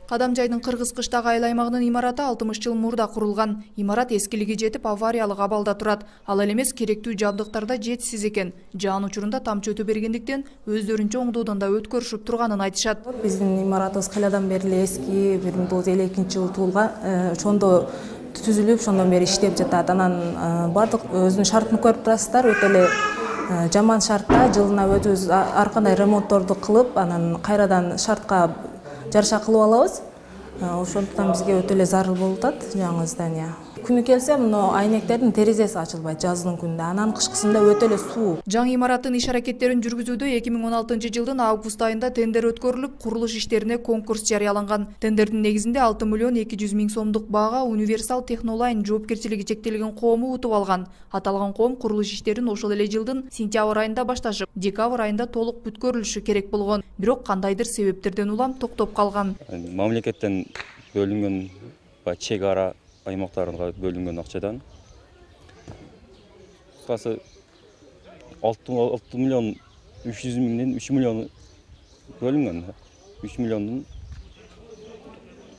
Кадамжайдын Кыргыз кыштагы айыл аймагынын имараты 60 жыл мурда курулган. Имарат эскилиги жетип авариялык абалда турат. Ал элемес керектүү жабдыктарда жетишсиз экен. Жаан учурунда тамчы өтө бергендиктен өздөрүнчө оңдоодон да өткөрүшүп турганын айтышат. Биздин имаратыбыз кайрадан бери эле эски, 1952-жылы туулган. Ошондо түзүлүп, ошондон бери иштеп жатат. Анан бардык өзүнүн шартын көрүп турасыздар, өтө эле жаман шартта жылына өзүбүз ар кандай ремонтторду кылып, анан кайрадан шартка жараша кылып алабыз. Ошондуктан бизге өтө эле зарыл болуп атат жаңы здание. Күнү келсе, мына айнектердин терезеси ачылбайт жаздын күндө. Анан кышкысында өтө эле суук. Жаңы имараттын иш аракеттерин жүргүзүүдө 2016 жылдын август айында тендер өткөрүлүп, курулуш иштерине конкурс жарыяланган. Тендердин негизинде 6 миллион 200 миң сомдук баага Универсал Технолайн жоопкерчилиги чектелген коому утуп алган. Аталган коом курулуш иштерин ошол эле жылдын сентябрь айында башташып, декабрь айында толук бүткөрүлүшү керек болгон. Бирок кандайдыр себептерден улам токтоп калган. Мамлекеттен бөлүнгөн чек ара аймактарга бөлүнгөн акчадан кыскасы 6 миллион 300 миңден 3 миллион бөлүнгөн. 3 миллиондун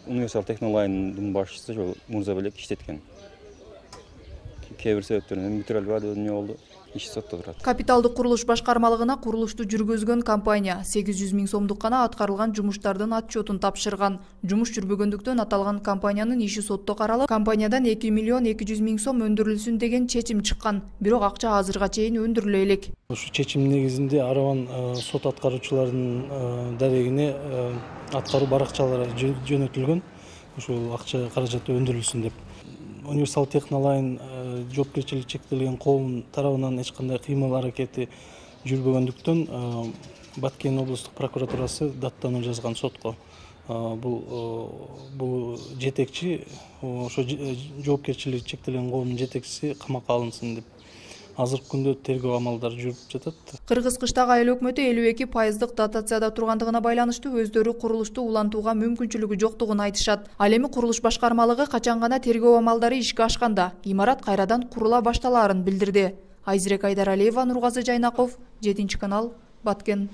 Универсал Технолайндын башчысы Мурзабелек иштеткен. Кээ бир себептерден бүтүрө албады, эмне болду? Иш сотто турат. Капиталдык курулуш башкармалыгына курулушту жүргүзгөн компания 800 миң сомдук гана аткарылган жумуштардын отчетун тапшырган. Жумуш жүрбөгөндүктөн аталган компаниянын иши сотто каралып, компаниядан 2 миллион 200 миң сом өндүрүлсүн деген чечим чыккан. Бирок акча азырга чейин өндүрүлө элек. Ушу чечим негизинде Араван сот аткаруучулардын дарегине аткаруу баракчалары жөнөтүлгөн. Ушул акча каражаты өндүрүлсүн деп. Универсал Технолайн жоопкерчилиги чектелген коом тарабынан эч кандай кыймыл аракети жүрбөгөндүктөн Баткен облустук прокуратурасы даттануу жазган сотко. Бул жетекчи, ошо жоопкерчилиги чектелген коомдун жетекчиси камакка алынсын деп. Азыркы күндө тергөө амалдары жүрүп жатат. Кыргыз кыштагы айыл өкмөтү 52% дотацияда тургандыгына байланыштуу өздөрү курулушту улантууга мүмкүнчүлүгү жоктугун айтышат. Ал эми курулуш башкармалыгы качан гана тергөө амалдары ишке ашканда имарат кайрадан курула башталаарын билдирди. Айзирек Айдаралиева, Нургазы Жайнаков, 7 канал, Баткен.